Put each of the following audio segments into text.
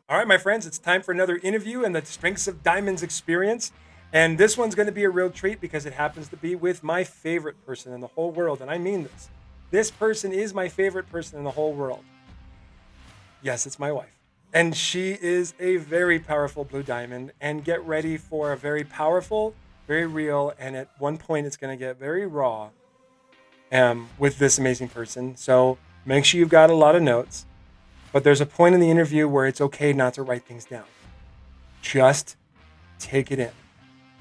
All right, my friends, it's time for another interview in the Strengths of Diamonds experience. And this one's going to be a real treat because it happens to be with my favorite person in the whole world. And I mean this. This person is my favorite person in the whole world. Yes, it's my wife. And she is a very powerful blue diamond. And get ready for a very powerful, very real, and at one point it's going to get very raw with this amazing person. So make sure you've got a lot of notes. But there's a point in the interview where it's okay not to write things down. Just take it in.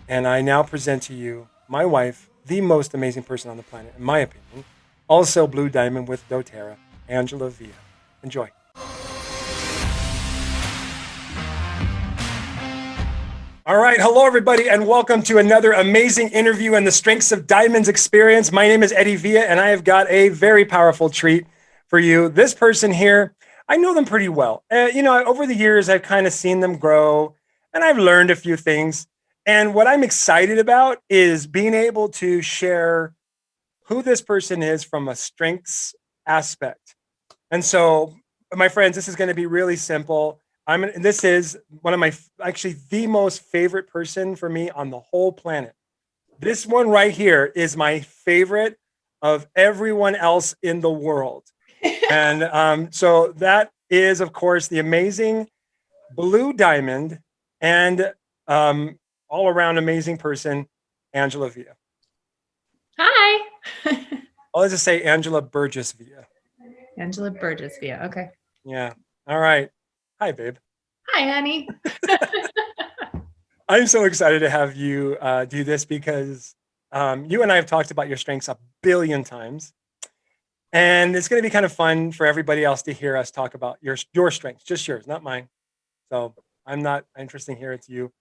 And I now present to you my wife, the most amazing person on the planet, in my opinion. Also Blue Diamond with doTERRA, Angela Villa. Enjoy. All right. Hello, everybody, and welcome to another amazing interview in the Strengths of Diamonds experience. My name is Eddie Villa, and I have got a very powerful treat for you. This person here, I know them pretty well. Over the years, I've kind of seen them grow, and I've learned a few things. And what I'm excited about is being able to share who this person is from a strengths aspect. And so, my friends, this is going to be really simple. This is one of actually the most favorite person for me on the whole planet. This one right here is my favorite of everyone else in the world. And so that is, of course, the amazing Blue Diamond and all around amazing person, Angela Villa. Hi. I'll just say Angela Burgess Villa. Angela Burgess Villa. Okay. Yeah. All right. Hi, babe. Hi, honey. I'm so excited to have you do this because you and I have talked about your strengths a billion times. And it's going to be kind of fun for everybody else to hear us talk about your strengths, just yours, not mine. So I'm not interested here. It's you.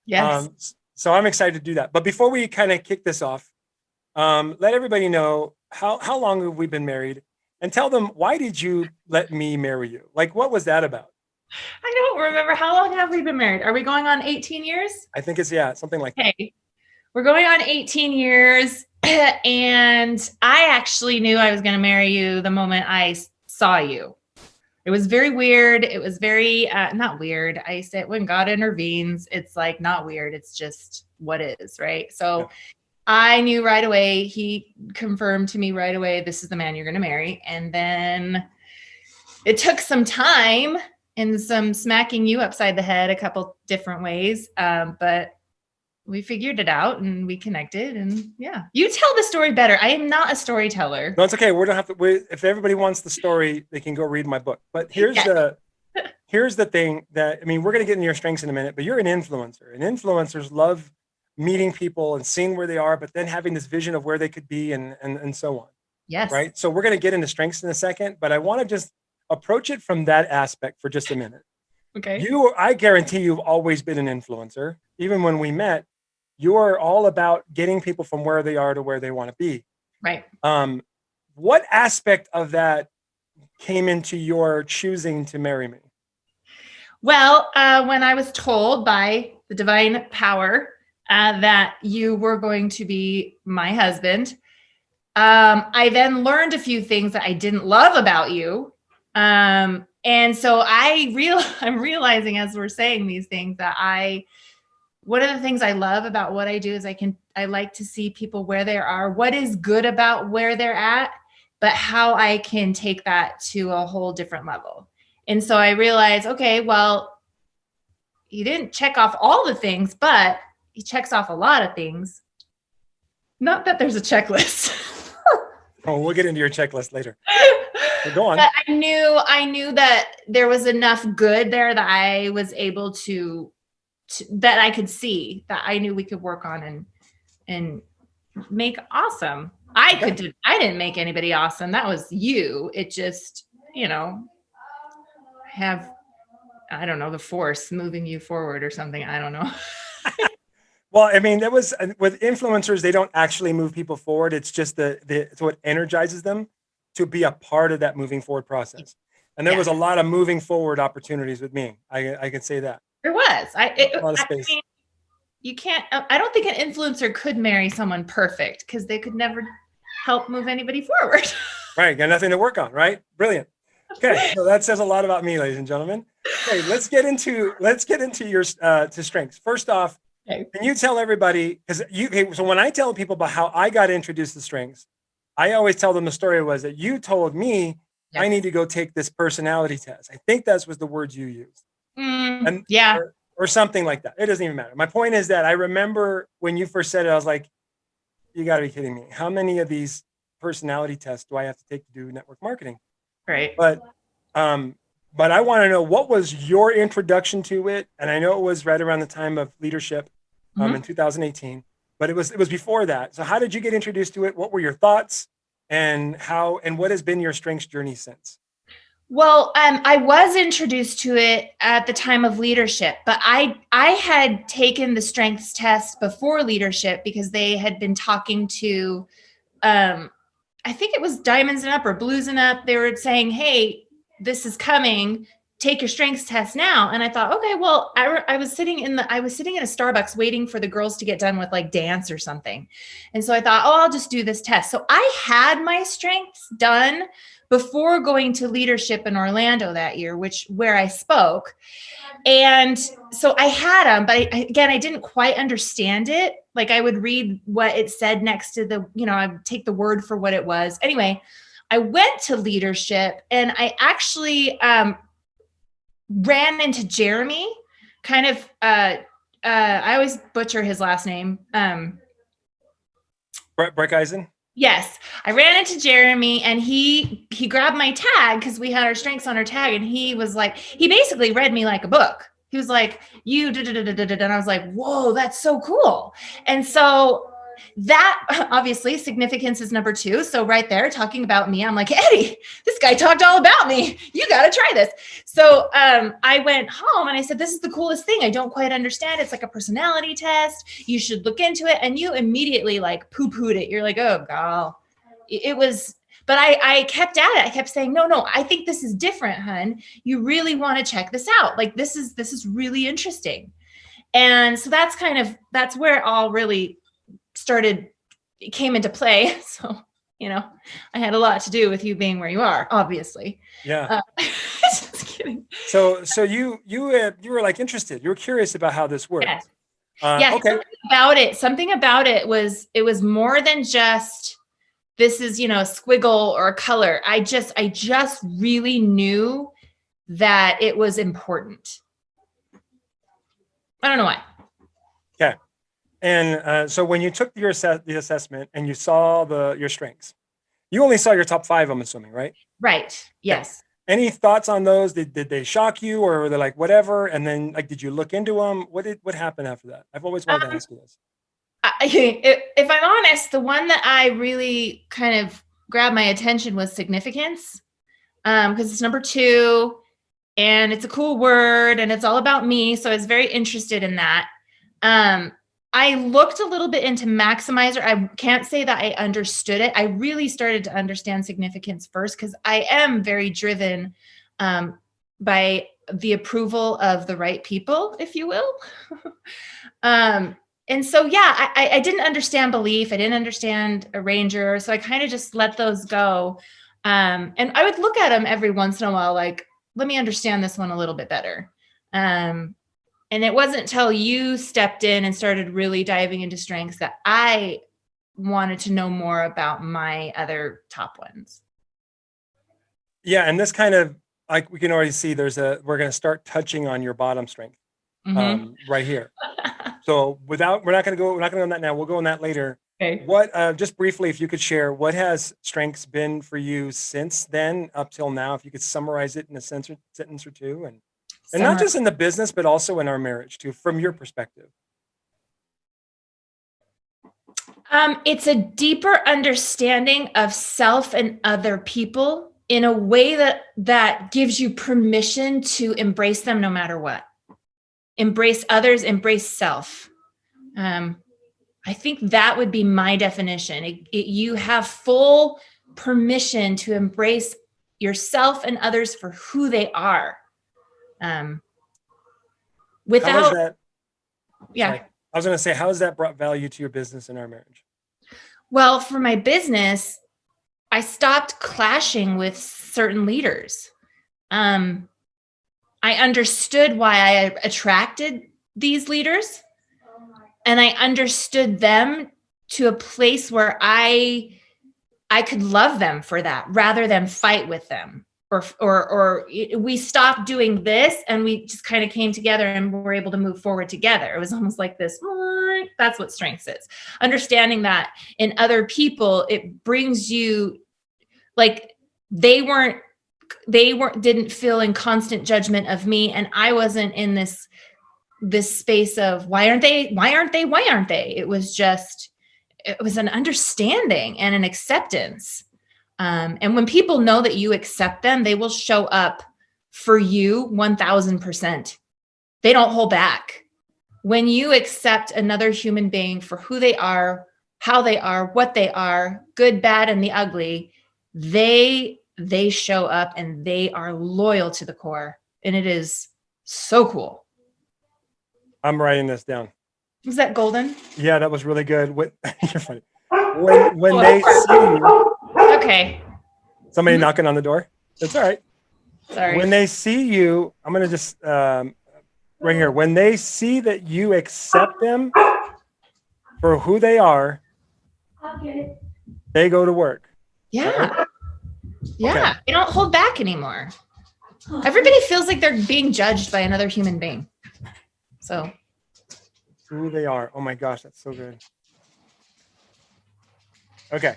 Yes. So I'm excited to do that. But before we kind of kick this off, let everybody know how long have we been married, and tell them, why did you let me marry you? Like, what was that about? I don't remember. How long have we been married? Are we going on 18 years? I think it's, something like that. Okay. We're going on 18 years. And I actually knew I was going to marry you the moment I saw you. It was very weird. It was very, not weird. I said, when God intervenes, it's like not weird. It's just what is, right? So yeah. I knew right away. He confirmed to me right away, this is the man you're going to marry. And then it took some time and some smacking you upside the head a couple different ways. But we figured it out and we connected, and yeah, you tell the story better. I am not a storyteller. No, it's okay. We don't have to. If everybody wants the story, they can go read my book. But here's the thing that, we're going to get into your strengths in a minute, but you're an influencer, and influencers love meeting people and seeing where they are, but then having this vision of where they could be and so on. Yes. Right. So we're going to get into strengths in a second, but I want to just approach it from that aspect for just a minute. Okay. I guarantee you've always been an influencer. Even when we met, you're all about getting people from where they are to where they want to be. Right. What aspect of that came into your choosing to marry me? Well, when I was told by the divine power that you were going to be my husband, I then learned a few things that I didn't love about you. And so I'm realizing as we're saying these things that one of the things I love about what I do is I like to see people where they are, what is good about where they're at, but how I can take that to a whole different level. And so I realized, okay, well, he didn't check off all the things, but he checks off a lot of things. Not that there's a checklist. Oh, we'll get into your checklist later. So go on. But I knew that there was enough good there that I was able to that I could see, that I knew we could work on and make awesome. I didn't make anybody awesome. That was you. It just, have, I don't know, the force moving you forward or something. I don't know. Well, that was with influencers, they don't actually move people forward. It's just it's what energizes them to be a part of that moving forward process. And there was a lot of moving forward opportunities with me. I can say that. There was. A lot of space. You can't, I don't think an influencer could marry someone perfect because they could never help move anybody forward. Right. Got nothing to work on, right? Brilliant. Okay. So that says a lot about me, ladies and gentlemen. Okay, let's get into your to strengths. First off, Okay. can you tell everybody, because so when I tell people about how I got introduced to strengths, I always tell them the story was that you told me I Yes. need to go take this personality test. I think that was the words you used. And Yeah. or something like that. It doesn't even matter. My point is that I remember when you first said it, I was like, you got to be kidding me. How many of these personality tests do I have to take to do network marketing? Right. But um, but I want to know, what was your introduction to it? And I know it was right around the time of leadership in Mhm. 2018, but it was before that. So how did you get introduced to it? What were your thoughts, and what has been your strengths journey since? Well, I was introduced to it at the time of leadership, but I had taken the strengths test before leadership because they had been talking to um, I think it was Diamonds and Up or Blues and Up. They were saying, "Hey, this is coming. Take your strengths test now." And I thought, okay, well, I was sitting in a Starbucks waiting for the girls to get done with like dance or something, and so I thought, oh, I'll just do this test. So I had my strengths done before going to leadership in Orlando that year, where I spoke. And so I had them, but again, I didn't quite understand it. Like I would read what it said next to I'd take the word for what it was. Anyway, I went to leadership and I actually ran into Jeremy, kind of, I always butcher his last name. Breck Eisen? Yes, I ran into Jeremy and he grabbed my tag because we had our strengths on our tag, and he was like, he basically read me like a book. He was like, you da, da, da, da, da, da. And I was like, whoa, that's so cool. And so that obviously significance is number two. So right there talking about me, I'm like, Eddie, this guy talked all about me. You got to try this. So I went home and I said, this is the coolest thing. I don't quite understand. It's like a personality test. You should look into it. And you immediately like poo-pooed it. You're like, oh, God. It was, but I kept at it. I kept saying, no, I think this is different, hun. You really want to check this out. Like, this is really interesting. And so that's where it all really it came into play. So, I had a lot to do with you being where you are, obviously. Yeah. Just kidding. So you were like interested. You were curious about how this worked. Yes. Yes. Okay. Something about it was more than just this is, a squiggle or a color. I just really knew that it was important. I don't know why. Okay. And so when you took the assessment and you saw your strengths, you only saw your top 5, I'm assuming, right? Right. Yes. Okay. Any thoughts on those? Did they shock you, or were they like whatever? And then like, did you look into them? What happened after that? I've always wanted to ask you this. If I'm honest, the one that I really kind of grabbed my attention was significance, because it's number 2 and it's a cool word and it's all about me. So I was very interested in that. I looked a little bit into maximizer. I can't say that I understood it. I really started to understand significance first because I am very driven by the approval of the right people, if you will. And so, yeah, I didn't understand belief. I didn't understand arranger. So I kind of just let those go. And I would look at them every once in a while, like, let me understand this one a little bit better. And it wasn't until you stepped in and started really diving into strengths that I wanted to know more about my other top ones. Yeah. And this kind of, like, we can already see we're going to start touching on your bottom strength right here. So we're not going to go on that now. We'll go on that later. Okay. What, just briefly, if you could share, what has strengths been for you since then up till now? If you could summarize it in a sentence or two, and not just in the business, but also in our marriage too, from your perspective. It's a deeper understanding of self and other people in a way that gives you permission to embrace them no matter what. Embrace others, embrace self. I think that would be my definition. You have full permission to embrace yourself and others for who they are. Without that, yeah. Sorry. I was going to say, how has that brought value to your business and our marriage? Well, for my business, I stopped clashing with certain leaders. I understood why I attracted these leaders, and I understood them to a place where I could love them for that rather than fight with them. Or we stopped doing this and we just kind of came together and were able to move forward together. It was almost like this. That's what strengths is. Understanding that in other people, it brings you, like, didn't feel in constant judgment of me, and I wasn't in this space of why aren't they. It was an understanding and an acceptance. And when people know that you accept them, they will show up for you 1000%. They don't hold back. When you accept another human being for who they are, how they are, what they are, good, bad, and the ugly, they show up and they are loyal to the core. And it is so cool. I'm writing this down. Was that golden? Yeah, that was really good. You're funny. When they see you. Okay. Somebody knocking on the door. That's all right. Sorry. When they see you, I'm going to just, right here. When they see that you accept them for who they are, they go to work. Yeah. Right? Yeah. Okay. They don't hold back anymore. Everybody feels like they're being judged by another human being. So. Who they are. Oh my gosh, that's so good. Okay.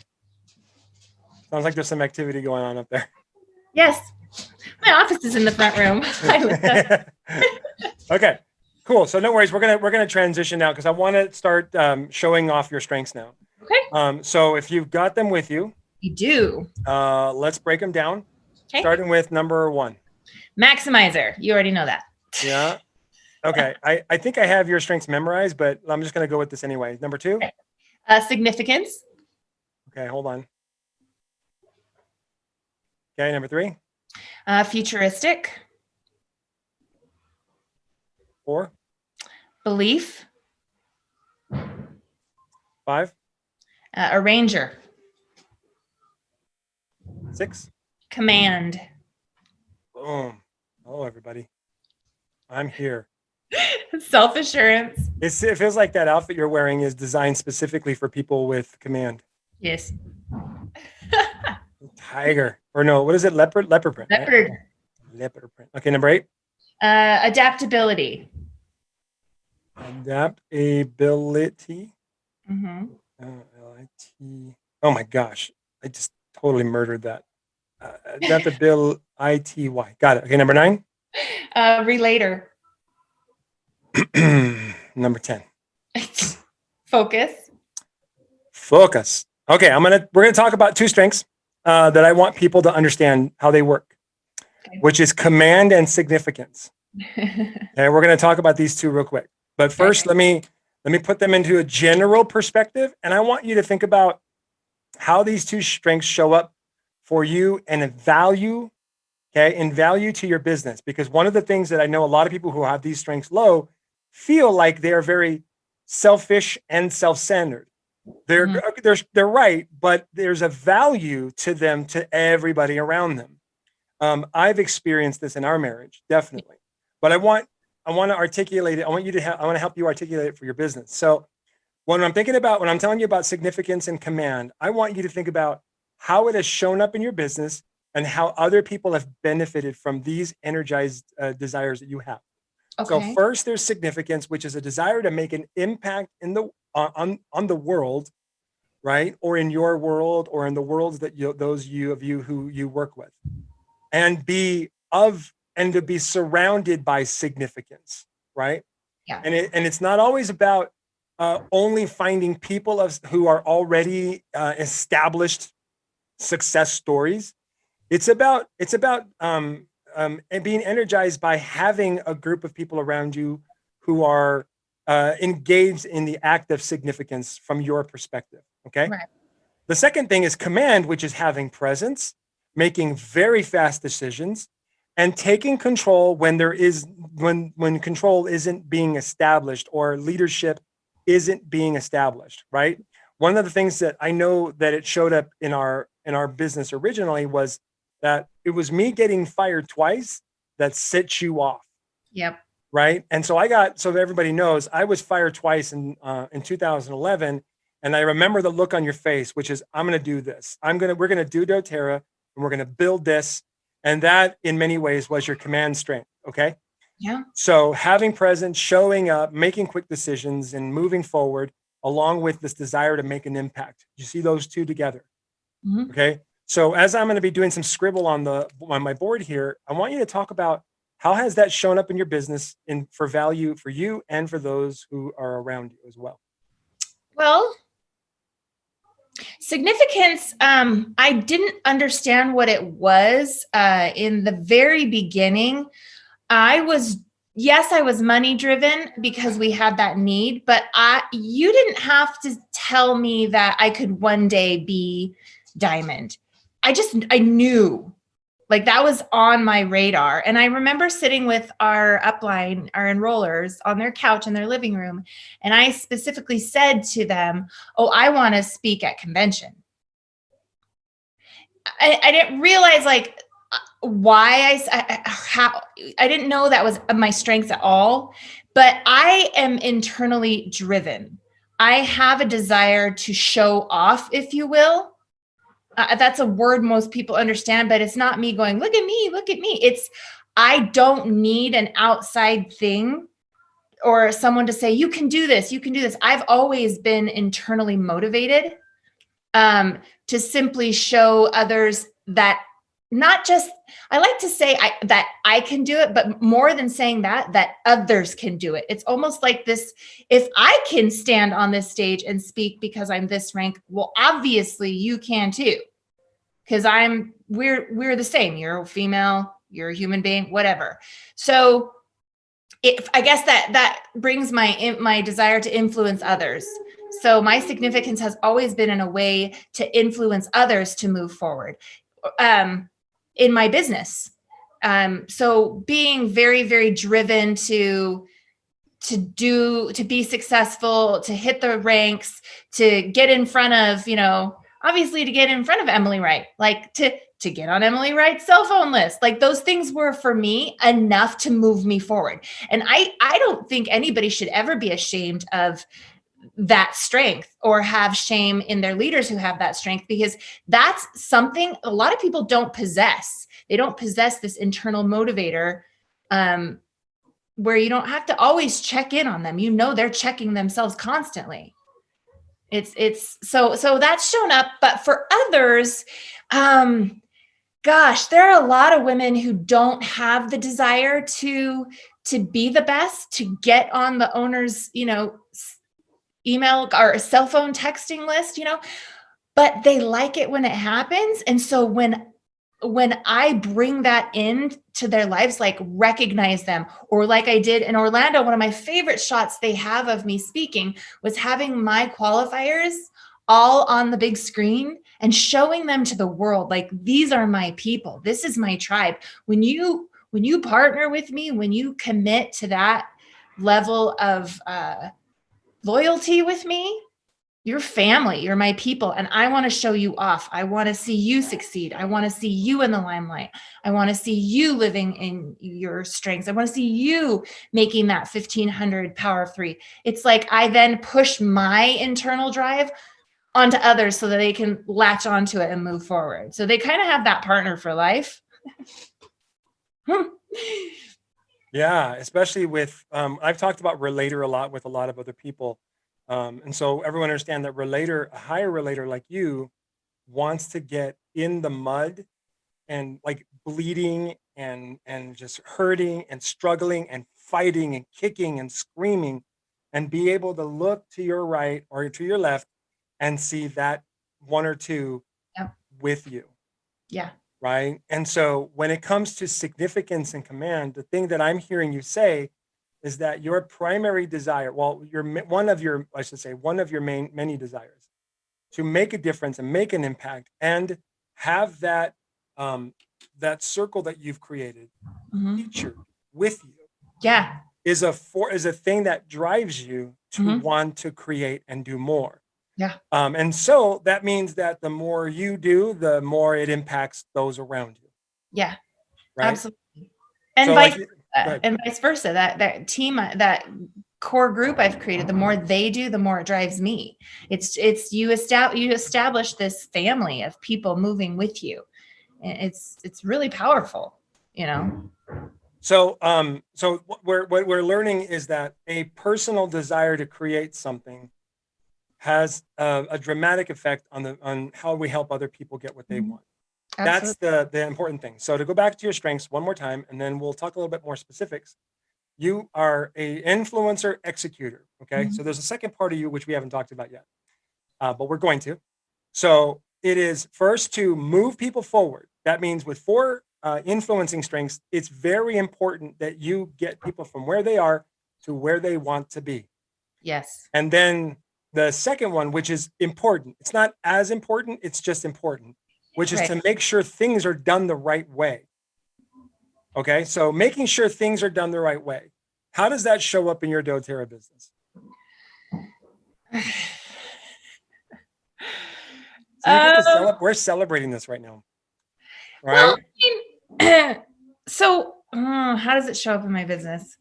Sounds like there's some activity going on up there. Yes. My office is in the front room. Okay, cool. So no worries. We're gonna transition now because I want to start showing off your strengths now. Okay. So if you've got them with you, You do. let's break them down. Okay. Starting with number 1. Maximizer. You already know that. Yeah. Okay. I think I have your strengths memorized, but I'm just gonna go with this anyway. Number 2. Significance. Okay, hold on. Okay, number 3. Futuristic. 4. Belief. 5. Arranger. 6. Command. Boom. Hello, everybody. I'm here. Self-assurance. It feels like that outfit you're wearing is designed specifically for people with command. Yes. Tiger. Or no, what is it? Leopard print. Leopard. Right? Leopard print. Okay, number 8. Adaptability. Adaptability. Mm-hmm. L-I-T. Oh my gosh. I just totally murdered that. Adaptability. I-T-Y. Got it. Okay, number 9. Relator. Number 10. Focus. Focus. Okay, we're gonna talk about 2 strengths that I want people to understand how they work, which is command and significance. Okay, we're gonna talk about these 2 real quick. But first, let me put them into a general perspective, and I want you to think about how these 2 strengths show up for you and in value to your business. Because one of the things that I know a lot of people who have these strengths low feel like they're very selfish and self-centered. They're right, but there's a value to them to everybody around them. I've experienced this in our marriage, definitely. But I want to articulate it. I want to help you articulate it for your business. So when I'm telling you about significance and command, I want you to think about how it has shown up in your business and how other people have benefited from these energized desires that you have. Okay. So first, there's significance, which is a desire to make an impact in on the world, right? Or in your world, or in the worlds that those of you who you work with, and to be surrounded by significance, right? Yeah. And it's not always about only finding people who are already established success stories. It's about being energized by having a group of people around you who are engaged in the act of significance from your perspective. Okay. Right. The second thing is command, which is having presence, making very fast decisions, and taking control when control isn't being established or leadership isn't being established. Right. One of the things that I know that it showed up in our business originally was that it was me getting fired twice that sets you off. Yep. Right. And so so everybody knows, I was fired twice in 2011. And I remember the look on your face, which is, I'm going to do this. We're going to do doTERRA, and we're going to build this. And that in many ways was your command strength. Okay. Yeah. So having presence, showing up, making quick decisions, and moving forward, along with this desire to make an impact. You see those two together. Mm-hmm. Okay. So as I'm going to be doing some scribble on my board here, I want you to talk about how has that shown up in your business for value for you and for those who are around you as well. Well, significance, I didn't understand what it was in the very beginning. I was money driven because we had that need, but you didn't have to tell me that I could one day be Diamond. I knew, like, that was on my radar. And I remember sitting with our upline, our enrollers, on their couch in their living room. And I specifically said to them, oh, I want to speak at convention. I didn't realize, like, why I didn't know that was my strengths at all, but I am internally driven. I have a desire to show off, if you will. That's a word most people understand, but it's not me going, look at me, look at me. It's, I don't need an outside thing or someone to say, you can do this, you can do this. I've always been internally motivated to simply show others that, not just, I like to say that I can do it, but more than saying that others can do it. It's almost like this, if I can stand on this stage and speak because I'm this rank, well, obviously you can too. Because we're the same. You're a female, you're a human being, whatever. So I guess that brings my desire to influence others. So my significance has always been in a way to influence others to move forward. In my business. So being very, very driven to be successful, to hit the ranks, to get in front of, obviously to get in front of Emily Wright, like to get on Emily Wright's cell phone list. Like, those things were for me enough to move me forward. And I don't think anybody should ever be ashamed of that strength or have shame in their leaders who have that strength, because that's something a lot of people don't possess. They don't possess this internal motivator, where you don't have to always check in on them. They're checking themselves constantly. It's so that's shown up. But for others, gosh, there are a lot of women who don't have the desire to be the best, to get on the owner's, email or cell phone texting list, but they like it when it happens. And so when I bring that in to their lives, like recognize them, or like I did in Orlando, one of my favorite shots they have of me speaking was having my qualifiers all on the big screen and showing them to the world. Like, these are my people. This is my tribe. When you partner with me, when you commit to that level of, loyalty with me, you're family, you're my people. And I want to show you off. I want to see you succeed. I want to see you in the limelight. I want to see you living in your strengths. I want to see you making that 1500 power of 3. It's like I then push my internal drive onto others so that they can latch onto it and move forward. So they kind of have that partner for life. Yeah, especially with, I've talked about relator a lot with a lot of other people. And so everyone understand that a higher relator like you wants to get in the mud and like bleeding and just hurting and struggling and fighting and kicking and screaming, and be able to look to your right or to your left and see that one or two with you. Yeah. Right. And so when it comes to significance and command, the thing that I'm hearing you say is that your primary desire, one of your many desires, to make a difference and make an impact and have that that circle that you've created featured with you. Yeah. Is a thing that drives you to want to create and do more. Yeah. And so that means that the more you do, the more it impacts those around you. Yeah. Right. Absolutely. And So vice like, and vice versa. That team, that core group I've created, the more they do, the more it drives me. It's you establish this family of people moving with you. And it's really powerful, you know. so what we're learning is that a personal desire to create something has a dramatic effect on how we help other people get what they want. That's Absolutely. the important thing. So to go back to your strengths one more time, and then we'll talk a little bit more specifics. You are a influencer executor. Okay. Mhm. So there's a second part of you, which we haven't talked about yet, but we're going to. So it is first to move people forward. That means with four influencing strengths, it's very important that you get people from where they are to where they want to be. Yes. And then the second one, which is important, it's not as important, it's just important, which is Right. to make sure things are done the right way. Okay. So making sure things are done the right way. How does that show up in your doTERRA business? So you get to Um, celebrate. We're celebrating this right now, well, right? I mean, so how does it show up in my business?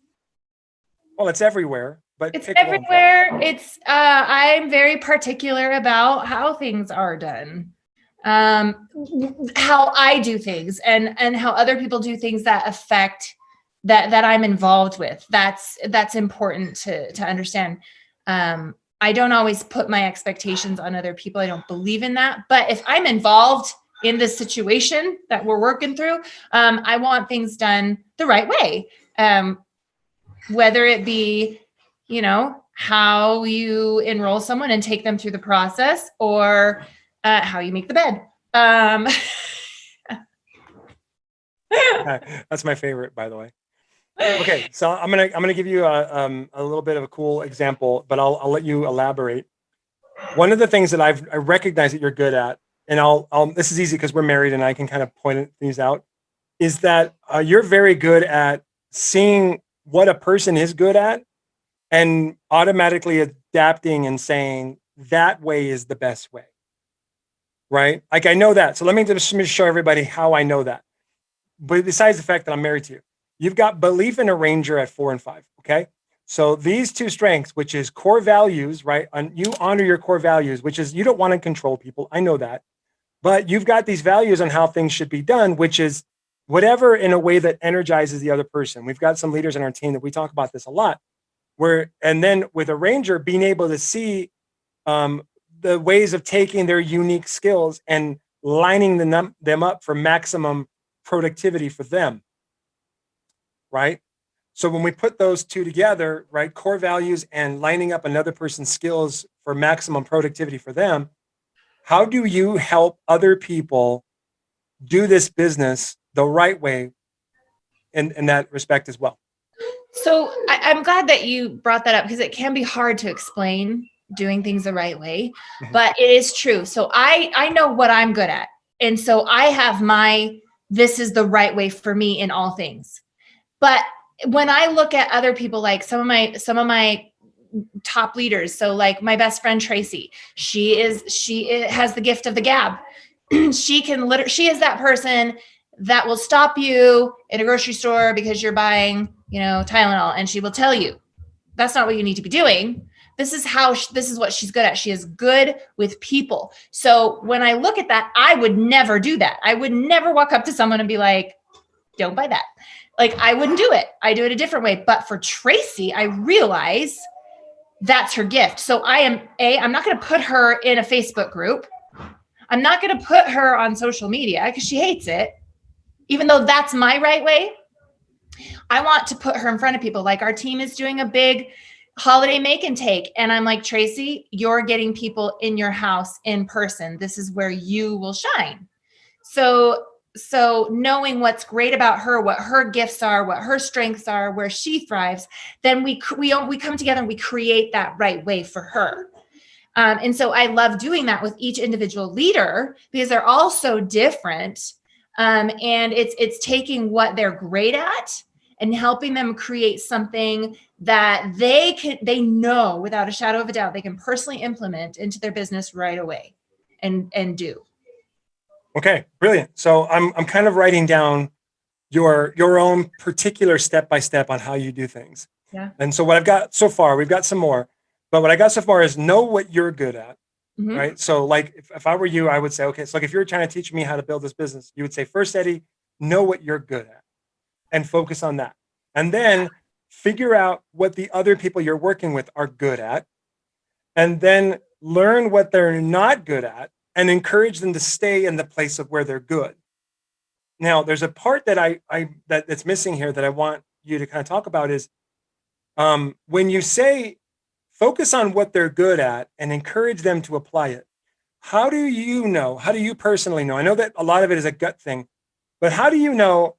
Well, it's everywhere, but It's pick one. everywhere. It's I'm very particular about how things are done. How I do things and how other people do things that affect that I'm involved with. That's important to understand. I don't always put my expectations on other people. I don't believe in that. But if I'm involved in this situation that we're working through, I want things done the right way. Whether it be, how you enroll someone and take them through the process, or how you make the bed. That's my favorite, by the way. Okay, so I'm gonna give you a little bit of a cool example, but I'll let you elaborate. One of the things that I recognize that you're good at, and I'll this is easy because we're married and I can kind of point things out, is that you're very good at seeing what a person is good at and automatically adapting and saying that way is the best way, right? Like I know that. So let me just show everybody how I know that. But besides the fact that I'm married to you, you've got belief in a ranger at 4 and 5. Okay. So these two strengths, which is core values, right? You honor your core values, which is you don't want to control people. I know that. But you've got these values on how things should be done, which is whatever in a way that energizes the other person. We've got some leaders on our team that we talk about this a lot. And then with a ranger, being able to see um, the ways of taking their unique skills and lining them up for maximum productivity for them, right? So when we put those two together, right, core values and lining up another person's skills for maximum productivity for them, how do you help other people do this business the right way in that respect as well? So I'm glad that you brought that up, because it can be hard to explain doing things the right way, Mhm. but it is true. So I know what I'm good at. And so I have this is the right way for me in all things. But when I look at other people, like some of my top leaders, so like my best friend Tracy, she has the gift of the gab. She is that person that will stop you in a grocery store because you're buying, Tylenol, and she will tell you that's not what you need to be doing. This is what she's good at. She is good with people. So when I look at that, I would never do that. I would never walk up to someone and be like, don't buy that. Like, I wouldn't do it. I do it a different way. But for Tracy, I realize that's her gift. So I'm not going to put her in a Facebook group. I'm not going to put her on social media because she hates it. Even though that's my right way, I want to put her in front of people. Like, our team is doing a big holiday make and take. And I'm like, Tracy, you're getting people in your house in person. This is where you will shine. So knowing what's great about her, what her gifts are, what her strengths are, where she thrives, then we come together and we create that right way for her. And so I love doing that with each individual leader because they're all so different. And it's taking what they're great at and helping them create something that they know without a shadow of a doubt they can personally implement into their business right away and do. Okay, brilliant. So I'm kind of writing down your own particular step by step on how you do things. Yeah. And so what I've got so far, we've got some more, but what I got so far is know what you're good at. Mm-hmm. Right. So like if I were you, I would say, okay, so like if you're trying to teach me how to build this business, you would say, first, Eddie, know what you're good at and focus on that. And then figure out what the other people you're working with are good at. And then learn what they're not good at and encourage them to stay in the place of where they're good. Now, there's a part that that's missing here that I want you to kind of talk about is when you say focus on what they're good at and encourage them to apply it. How do you know? How do you personally know? I know that a lot of it is a gut thing, but how do you know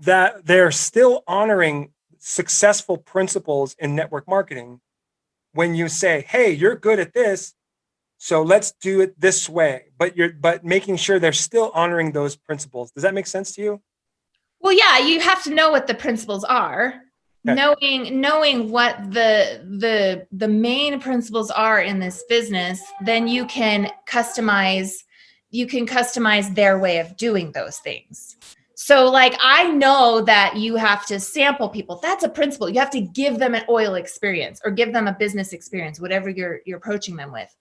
that they're still honoring successful principles in network marketing when you say, hey, you're good at this, so let's do it this way, but making sure they're still honoring those principles. Does that make sense to you? Well, yeah, you have to know what the principles are. Okay. Knowing what the main principles are in this business, then you can customize their way of doing those things. So like, I know that you have to sample people. That's a principle. You have to give them an oil experience or give them a business experience, whatever you're approaching them with.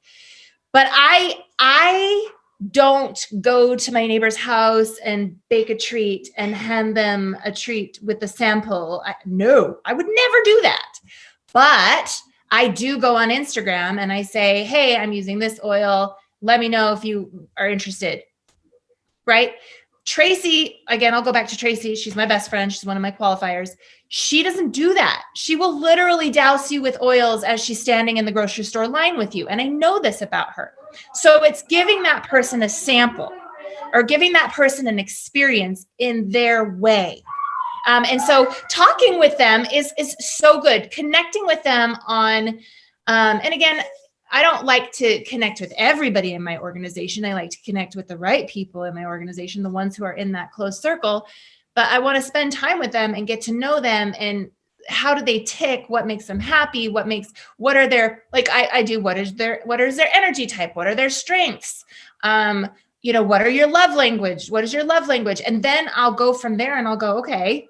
But I don't go to my neighbor's house and bake a treat and hand them a treat with the sample. No, I would never do that. But I do go on Instagram and I say, hey, I'm using this oil. Let me know if you are interested. Right? Tracy, again, I'll go back to Tracy. She's my best friend. She's one of my qualifiers. She doesn't do that. She will literally douse you with oils as she's standing in the grocery store line with you. And I know this about her. So it's giving that person a sample or giving that person an experience in their way. And so talking with them is so good. Connecting with them on, and again, I don't like to connect with everybody in my organization. I like to connect with the right people in my organization, the ones who are in that close circle. But I want to spend time with them and get to know them and how do they tick? What makes them happy? What are their, like I do, what is their energy type? What are their strengths? What are your love language? What is your love language? And then I'll go from there and I'll go, okay,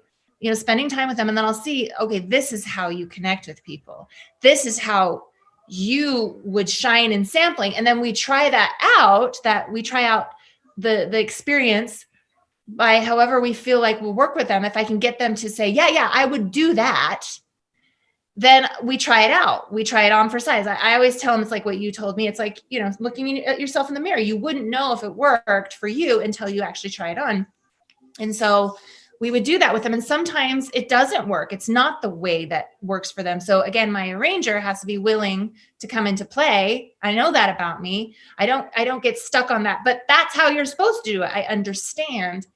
spending time with them. And then I'll see, okay, this is how you connect with people. This is how you would shine in sampling. And then we try that out, the experience by however we feel like we'll work with them. If I can get them to say, yeah, I would do that, then we try it out. We try it on for size. I always tell them, it's like what you told me. It's like, looking at yourself in the mirror. You wouldn't know if it worked for you until you actually try it on. And so we would do that with them. And sometimes it doesn't work. It's not the way that works for them. So again, my arranger has to be willing to come into play. I know that about me. I don't get stuck on that, but that's how you're supposed to do it. I understand.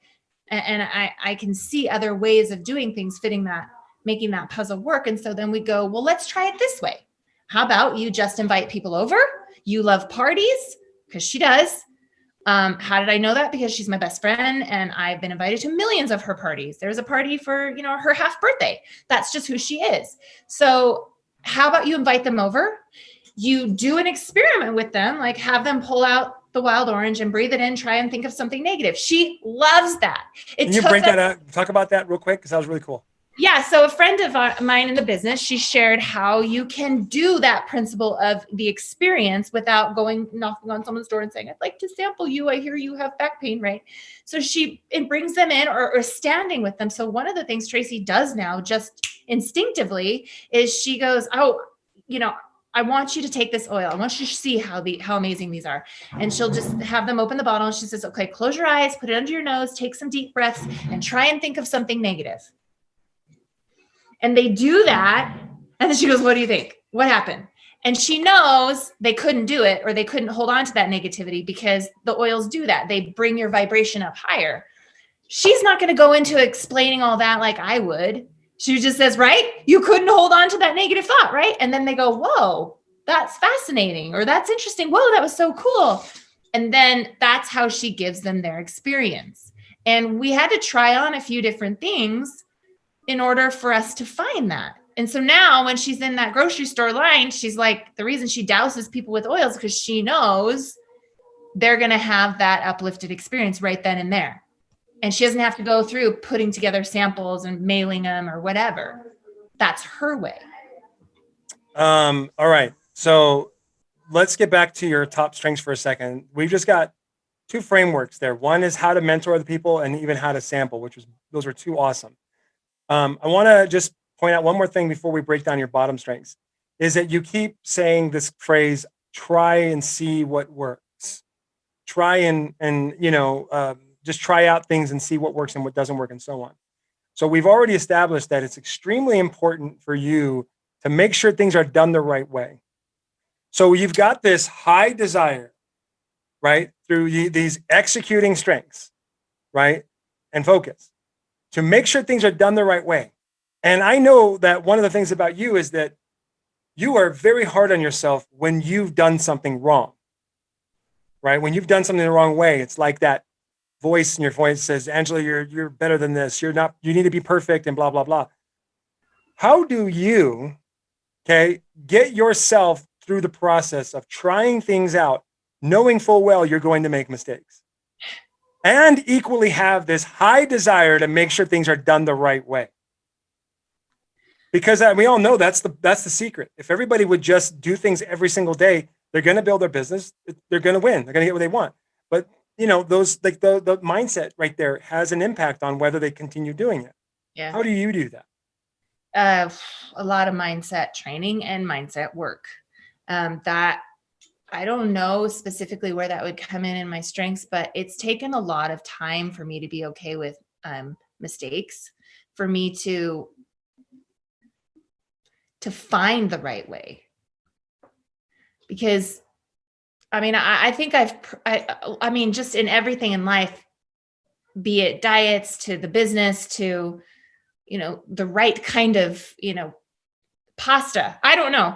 And I can see other ways of doing things, fitting that, making that puzzle work. And so then we go, well, let's try it this way. How about you just invite people over? You love parties, because she does. How did I know that? Because she's my best friend and I've been invited to millions of her parties. There's a party for, her half birthday. That's just who she is. So how about you invite them over? You do an experiment with them, like have them pull out the wild orange and breathe it in, try and think of something negative. She loves that. Can you break that out? Talk about that real quick, because that was really cool. Yeah. So a friend of mine in the business, she shared how you can do that principle of the experience without going knocking on someone's door and saying, I'd like to sample you. I hear you have back pain, right? So it brings them in or standing with them. So one of the things Tracy does now just instinctively is she goes, oh, I want you to take this oil. I want you to see how amazing these are. And she'll just have them open the bottle. And she says, okay, close your eyes, put it under your nose, take some deep breaths and try and think of something negative. And they do that. And then she goes, what do you think? What happened? And she knows they couldn't do it or they couldn't hold on to that negativity because the oils do that. They bring your vibration up higher. She's not going to go into explaining all that like I would. She just says, right? You couldn't hold on to that negative thought, right? And then they go, whoa, that's fascinating. Or that's interesting. Whoa, that was so cool. And then that's how she gives them their experience. And we had to try on a few different things in order for us to find that. And so now when she's in that grocery store line, she's like, the reason she douses people with oils because she knows they're going to have that uplifted experience right then and there. And she doesn't have to go through putting together samples and mailing them or whatever. That's her way. All right. So let's get back to your top strengths for a second. We've just got two frameworks there. One is how to mentor other people and even how to sample, those were two awesome. I want to just point out one more thing before we break down your bottom strengths is that you keep saying this phrase, try and see what works. Try and just try out things and see what works and what doesn't work and so on. So we've already established that it's extremely important for you to make sure things are done the right way. So you've got this high desire, right, through these executing strengths, right, and focus to make sure things are done the right way. And I know that one of the things about you is that you are very hard on yourself when you've done something wrong, right? When you've done something the wrong way, it's like that voice in your voice says, Angela, you're better than this. You need to be perfect and blah, blah, blah. How do you, get yourself through the process of trying things out, knowing full well you're going to make mistakes, and equally have this high desire to make sure things are done the right way? Because we all know that's the secret. If everybody would just do things every single day, they're going to build their business. They're going to win. They're going to get what they want. But those like the mindset right there has an impact on whether they continue doing it. Yeah. How do you do that? A lot of mindset training and mindset work. That I don't know specifically where that would come in my strengths, but it's taken a lot of time for me to be okay with mistakes, for me to find the right way. Because I think I mean, just in everything in life, be it diets to the business to, the right kind of, pasta. I don't know.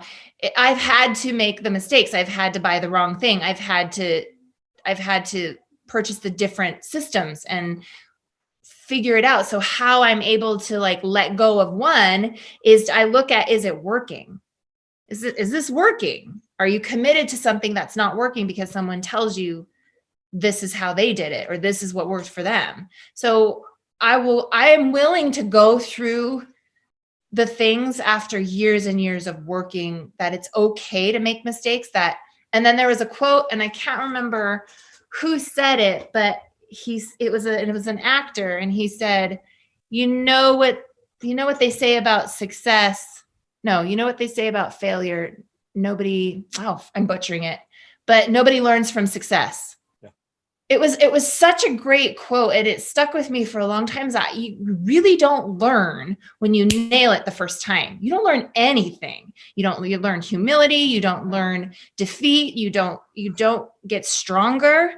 I've had to make the mistakes. I've had to buy the wrong thing. I've had to purchase the different systems and figure it out. So how I'm able to let go of one is I look at, is it working? Is this working? Are you committed to something that's not working because someone tells you this is how they did it or this is what worked for them? So I am willing to go through the things after years and years of working, that it's okay to make mistakes. And then there was a quote, and I can't remember who said it, but it was an actor, and he said, you know what they say about success? No, you know what they say about failure? I'm butchering it, but nobody learns from success. Yeah. It was such a great quote, and it stuck with me for a long time. That you really don't learn when you nail it the first time. You don't learn anything. You learn humility. You don't learn defeat. You don't get stronger.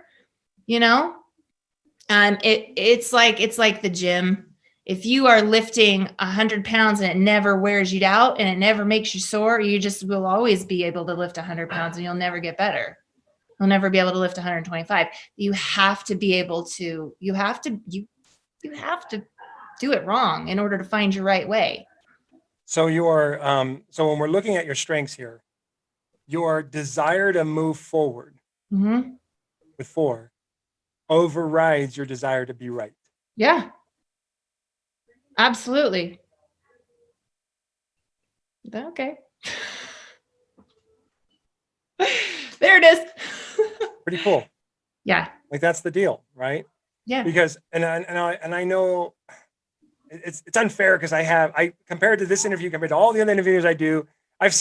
It's like the gym. If you are lifting 100 pounds and it never wears you out and it never makes you sore, you just will always be able to lift 100 pounds and you'll never get better. You'll never be able to lift 125. You have to be able to, you have to do it wrong in order to find your right way. So so when we're looking at your strengths here, your desire to move forward with 4 overrides your desire to be right. Yeah. Absolutely. Okay. There it is. Pretty cool. Yeah. That's the deal, right? Yeah. Because and I know it's unfair because I compared to this interview, compared to all the other interviews I do, I've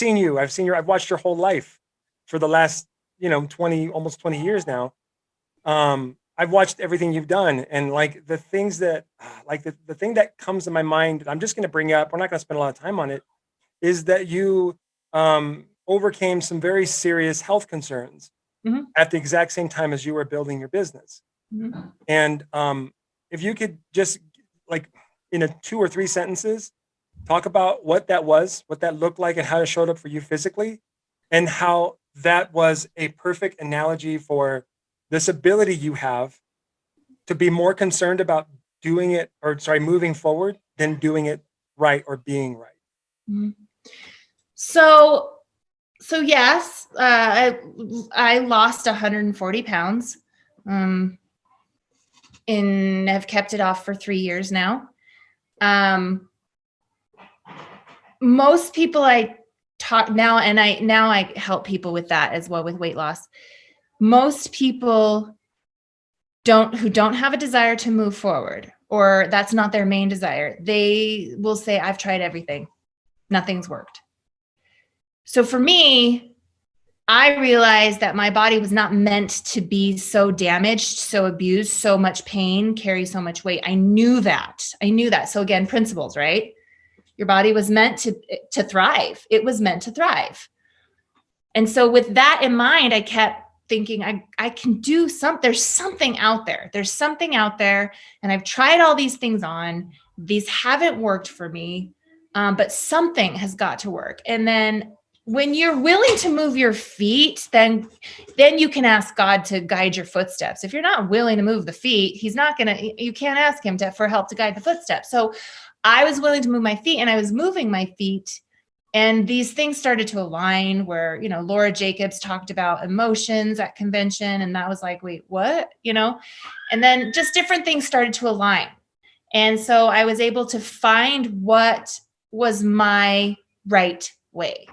watched your whole life for the last, almost 20 years now. I've watched everything you've done, and the things that the thing that comes to my mind, I'm just going to bring up, we're not going to spend a lot of time on it, is that you overcame some very serious health concerns at the exact same time as you were building your business. And if you could just in 2 or 3 sentences, talk about what that was, what that looked like, and how it showed up for you physically, and how that was a perfect analogy for this ability you have to be more concerned about moving forward than doing it right or being right. So yes, I lost 140 pounds. and have kept it off for 3 years now. Most people I talk now, and I help people with that as well, with weight loss. Most people who don't have a desire to move forward, or that's not their main desire, they will say, I've tried everything. Nothing's worked. So for me, I realized that my body was not meant to be so damaged, so abused, so much pain, carry so much weight. I knew that. So again, principles, right? Your body was meant to thrive. It was meant to thrive. And so with that in mind, I kept thinking, I can do something. There's something out there. And I've tried all these things on. These haven't worked for me, but something has got to work. And then when you're willing to move your feet, then you can ask God to guide your footsteps. If you're not willing to move the feet, you can't ask him for help to guide the footsteps. So I was willing to move my feet, and I was moving my feet. And these things started to align where, Laura Jacobs talked about emotions at convention. And that was like, wait, what? And then just different things started to align. And so I was able to find what was my right way,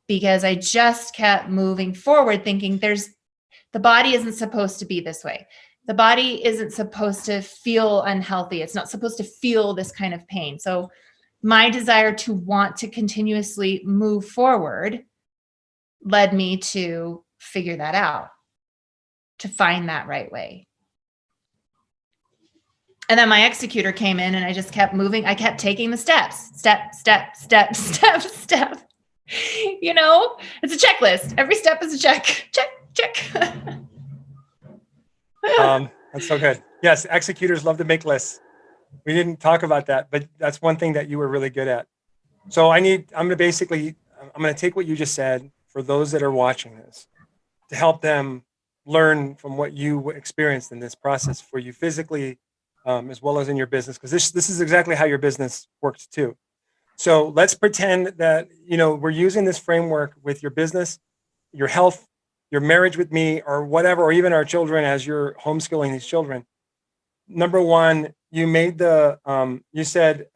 because I just kept moving forward thinking the body isn't supposed to be this way. The body isn't supposed to feel unhealthy. It's not supposed to feel this kind of pain. So my desire to want to continuously move forward led me to figure that out, to find that right way. And then my executor came in, and I just kept moving. I kept taking the steps, step, step, step, step, step. It's a checklist. Every step is a check, check. That's so good. Yes, executors love to make lists. We didn't talk about that, but that's one thing that you were really good at. So I'm going to take what you just said for those that are watching this to help them learn from what you experienced in this process for you physically, as well as in your business, because this is exactly how your business works too. So let's pretend that, we're using this framework with your business, your health, your marriage with me, or whatever, or even our children as you're homeschooling these children. Number one, you said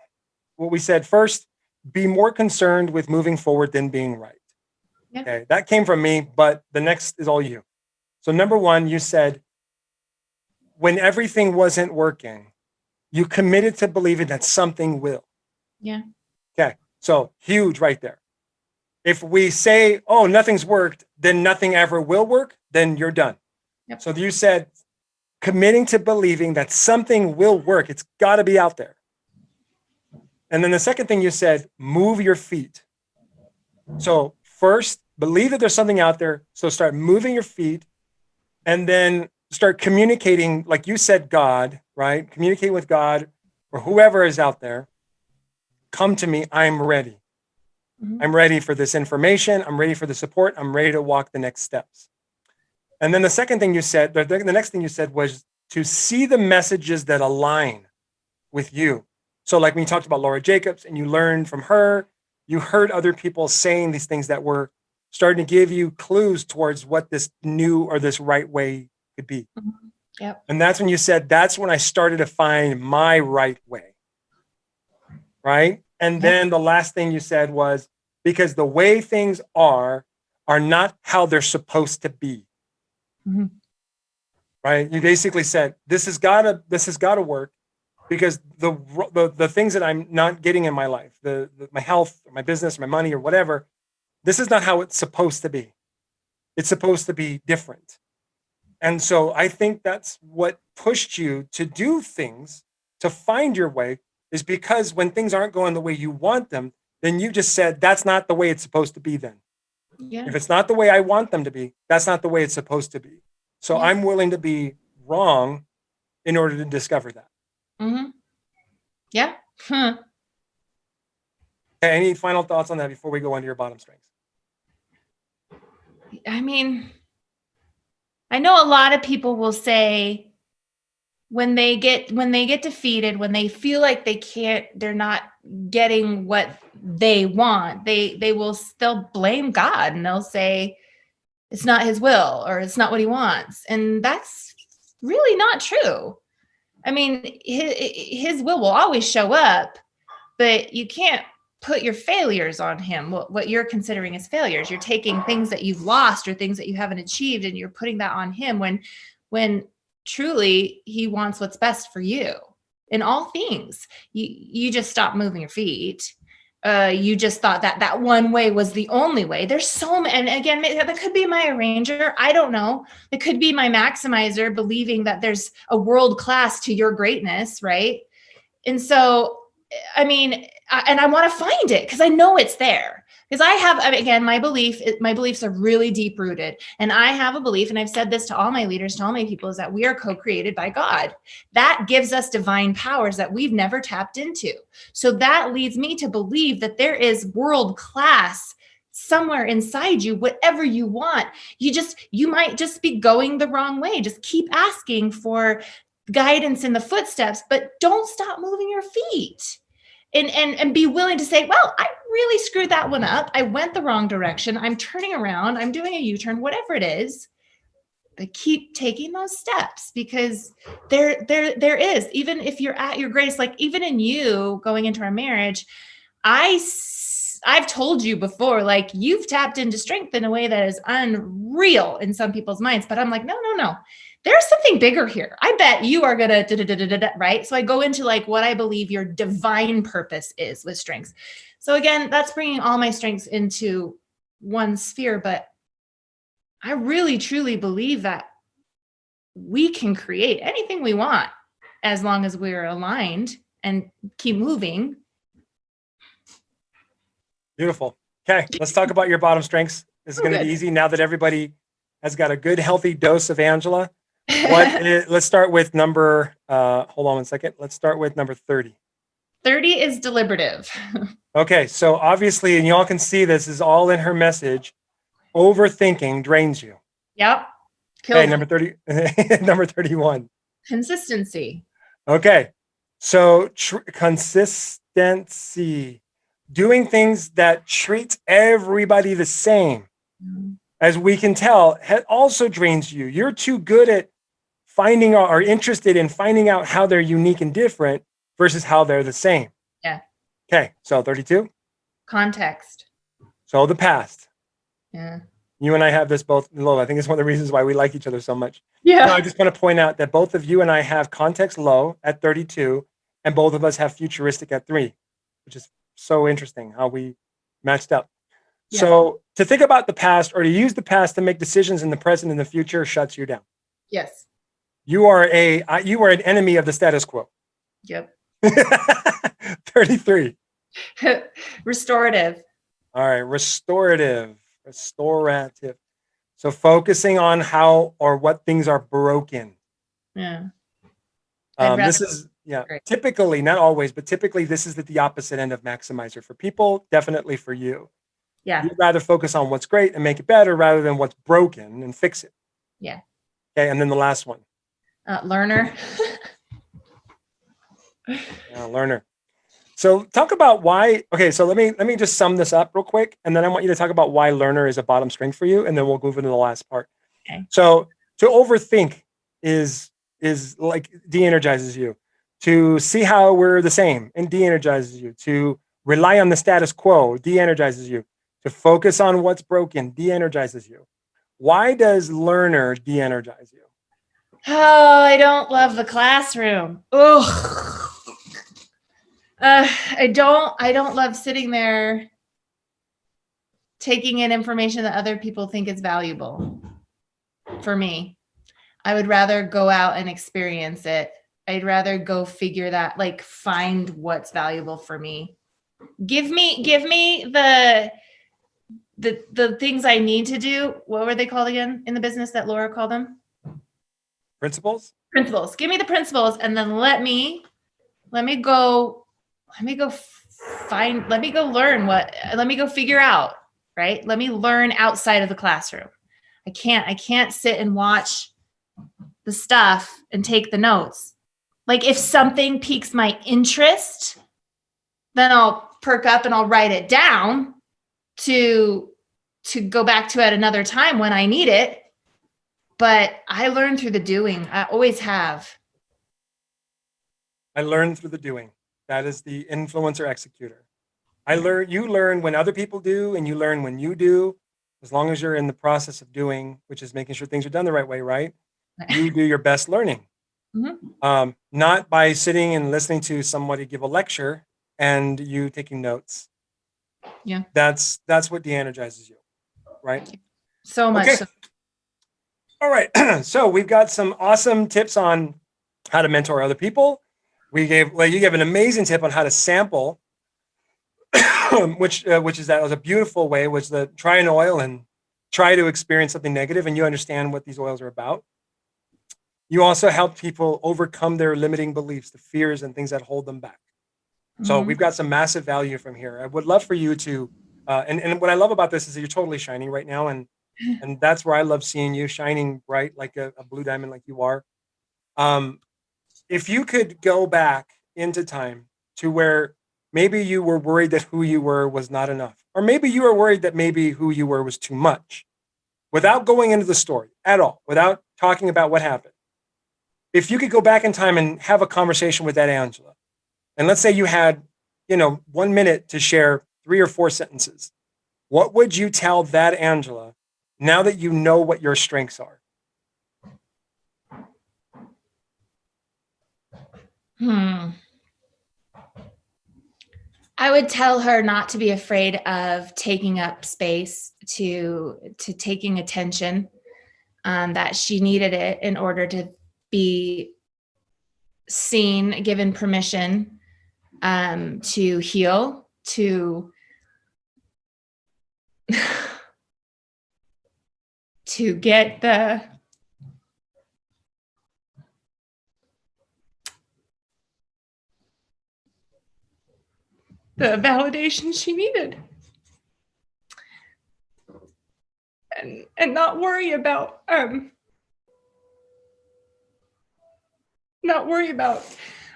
what we said first, be more concerned with moving forward than being right. Yeah. Okay, that came from me, but the next is all you. So number one, you said, when everything wasn't working, you committed to believing that something will. Yeah. Okay, so huge right there. If we say, oh, nothing's worked, then nothing ever will work, then you're done. Yep. So you said, committing to believing that something will work. It's got to be out there. And then the second thing you said, move your feet. So first, believe that there's something out there. So start moving your feet, and then start communicating, like you said, God, right? Communicate with God or whoever is out there. Come to me. I'm ready. Mm-hmm. I'm ready for this information. I'm ready for the support. I'm ready to walk the next steps. And then the second thing you said, the next thing you said was to see the messages that align with you. So like when you talked about Laura Jacobs and you learned from her, you heard other people saying these things that were starting to give you clues towards what this new or this right way could be. Mm-hmm. Yep. And that's when you said, that's when I started to find my right way. Right. And yep. Then the last thing you said was, because the way things are not how they're supposed to be. Mm-hmm. Right. You basically said, this has got to work, because the things that I'm not getting in my life, my health, my business, my money, or whatever, this is not how it's supposed to be. It's supposed to be different. And so I think that's what pushed you to do things, to find your way, is because when things aren't going the way you want them, then you just said, that's not the way it's supposed to be then. Yeah. If it's not the way I want them to be, that's not the way it's supposed to be. So yeah. I'm willing to be wrong in order to discover that. Mm-hmm. Yeah. Huh. Okay, any final thoughts on that before we go into your bottom strengths? I mean, I know a lot of people will say when they get defeated, when they feel like they're not getting what they want, they'll blame God, and they'll say it's not his will or it's not what he wants. And that's really not true. I mean, his will always show up, but you can't put your failures on him. What you're considering as failures, you're taking things that you've lost or things that you haven't achieved, and you're putting that on him when truly he wants what's best for you in all things. You just stop moving your feet. You just thought that one way was the only way. There's so many, and again, that could be my arranger. I don't know. It could be my maximizer believing that there's a world class to your greatness, right? And so, I mean, and I want to find it because I know it's there. Because again, my beliefs are really deep rooted. And I have a belief, and I've said this to all my leaders, to all my people, is that we are co-created by God. That gives us divine powers that we've never tapped into. So that leads me to believe that there is world class somewhere inside you, whatever you want. You might just be going the wrong way. Just keep asking for guidance in the footsteps, but don't stop moving your feet. And be willing to say, well, I really screwed that one up. I went the wrong direction. I'm turning around. I'm doing a U-turn, whatever it is. But keep taking those steps, because there is, even if you're at your greatest, like even in you going into our marriage, I've told you before, like you've tapped into strength in a way that is unreal in some people's minds. But I'm like, no. There's something bigger here. I bet you are going to, right? So I go into like what I believe your divine purpose is with strengths. So again, that's bringing all my strengths into one sphere. But I really, truly believe that we can create anything we want as long as we're aligned and keep moving. Beautiful. Okay, let's talk about your bottom strengths. This is going to be easy now that everybody has got a good, healthy dose of Angela. Let's start with number, hold on one second. Let's start with number 30. 30 is deliberative. Okay, so obviously, and y'all can see this is all in her message, overthinking drains you. Yep. Okay, number 30, number 31. Consistency. Okay, so consistency, doing things that treat everybody the same. Mm-hmm. As we can tell, also drains you. You're too good at finding out or interested in finding out how they're unique and different versus how they're the same. Yeah. Okay, so 32. Context. So the past. Yeah. You and I have this both low. I think it's one of the reasons why we like each other so much. Yeah. Now, I just want to point out that both of you and I have context low at 32, and both of us have futuristic at 3, which is so interesting how we matched up. Yeah. So to think about the past or to use the past to make decisions in the present and the future shuts you down. Yes. You are an enemy of the status quo. Yep. 33. Restorative. All right. Restorative. So focusing on how or what things are broken. Yeah. This is, typically, not always, but typically this is the opposite end of maximizer for people, definitely for you. Yeah. You'd rather focus on what's great and make it better rather than what's broken and fix it. Yeah. Okay. And then the last one. Learner. Learner. So talk about why. Okay, so let me just sum this up real quick, and then I want you to talk about why learner is a bottom strength for you, and then we'll move into the last part. Okay. So to overthink is like de-energizes you. To see how we're the same and de-energizes you. To rely on the status quo de-energizes you. To focus on what's broken de-energizes you. Why does learner de-energize you? Oh, I don't love the classroom. Ugh. I don't love sitting there taking in information that other people think is valuable. For me, I would rather go out and experience it. I'd rather go figure that, like, find what's valuable for me. Give me the things I need to do. What were they called again in the business that Laura called them? Principles. Give me the principles, and then let me go figure out, right? Let me learn outside of the classroom. I can't sit and watch the stuff and take the notes. Like, if something piques my interest, then I'll perk up and I'll write it down to go back to at another time when I need it. But I learn through the doing. I always have. I learn through the doing. That is the influencer executor. You learn when other people do, and you learn when you do, as long as you're in the process of doing, which is making sure things are done the right way, right? You do your best learning. Mm-hmm. Not by sitting and listening to somebody give a lecture and you taking notes. Yeah. That's what de-energizes you, right? So much. Okay. So. All right. So we've got some awesome tips on how to mentor other people. You gave an amazing tip on how to sample, which is that was a beautiful way, was the try an oil and try to experience something negative, and you understand what these oils are about. You also help people overcome their limiting beliefs, the fears and things that hold them back. So we've got some massive value from here. I would love for you to, and what I love about this is that you're totally shining right now, and that's where I love seeing you shining bright like a blue diamond, like you are. If you could go back into time to where maybe you were worried that who you were was not enough, or maybe you were worried that maybe who you were was too much, without going into the story at all, without talking about what happened. If you could go back in time and have a conversation with that Angela, and let's say you had, 1 minute to share 3 or 4 sentences, what would you tell that Angela now that you know what your strengths are? I would tell her not to be afraid of taking up space, to taking attention, that she needed it in order to be seen, given permission, to heal, to get the validation she needed, and not worry about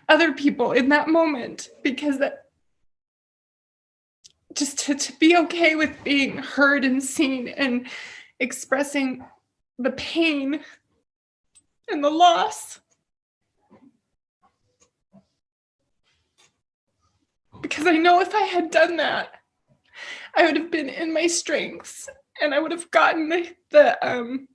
other people in that moment, because that just to be okay with being heard and seen and expressing the pain and the loss. Because I know if I had done that, I would have been in my strengths, and I would have gotten the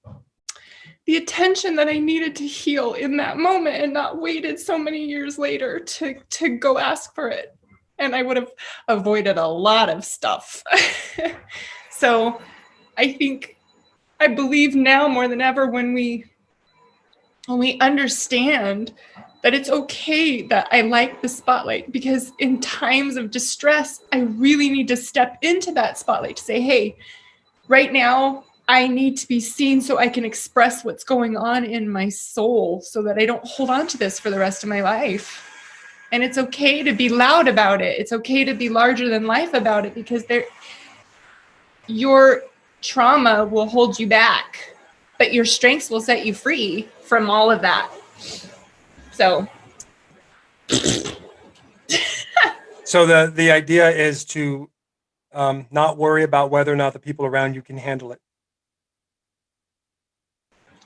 attention that I needed to heal in that moment, and not waited so many years later to go ask for it. And I would have avoided a lot of stuff. So I believe now more than ever, when we understand that it's okay that I like the spotlight, because in times of distress, I really need to step into that spotlight to say, hey, right now, I need to be seen so I can express what's going on in my soul, so that I don't hold on to this for the rest of my life. And it's okay to be loud about it. It's okay to be larger than life about it, because your trauma will hold you back, but your strengths will set you free from all of that. So The idea is to not worry about whether or not the people around you can handle it.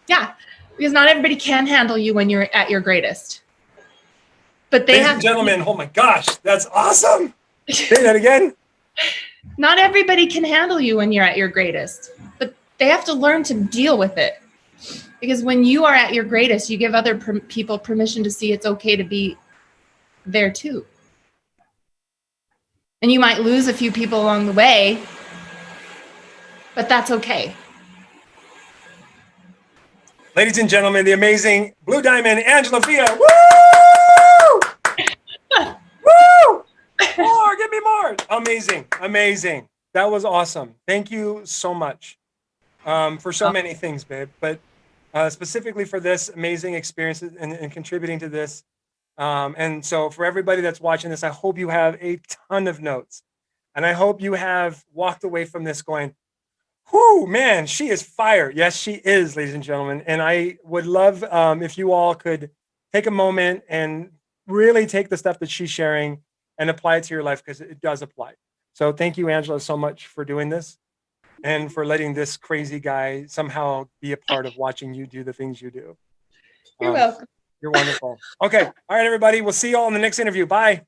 Yeah, because not everybody can handle you when you're at your greatest. But Ladies and gentlemen, oh my gosh, that's awesome. Say that again. Not everybody can handle you when you're at your greatest, but they have to learn to deal with it. Because when you are at your greatest, you give other people permission to see it's okay to be there too. And you might lose a few people along the way, but that's okay. Ladies and gentlemen, the amazing Blue Diamond Angela Villa. Woo! Woo! More, give me more. Amazing. That was awesome. Thank you so much for so many things, babe. But specifically for this amazing experience and contributing to this. And so for everybody that's watching this, I hope you have a ton of notes. And I hope you have walked away from this going, whoo, man, she is fire. Yes, she is, ladies and gentlemen. And I would love if you all could take a moment and really take the stuff that she's sharing and apply it to your life, because it does apply. So thank you, Angela, so much for doing this and for letting this crazy guy somehow be a part of watching you do the things you do. You're welcome. You're wonderful. Okay. All right, everybody. We'll see you all in the next interview. Bye.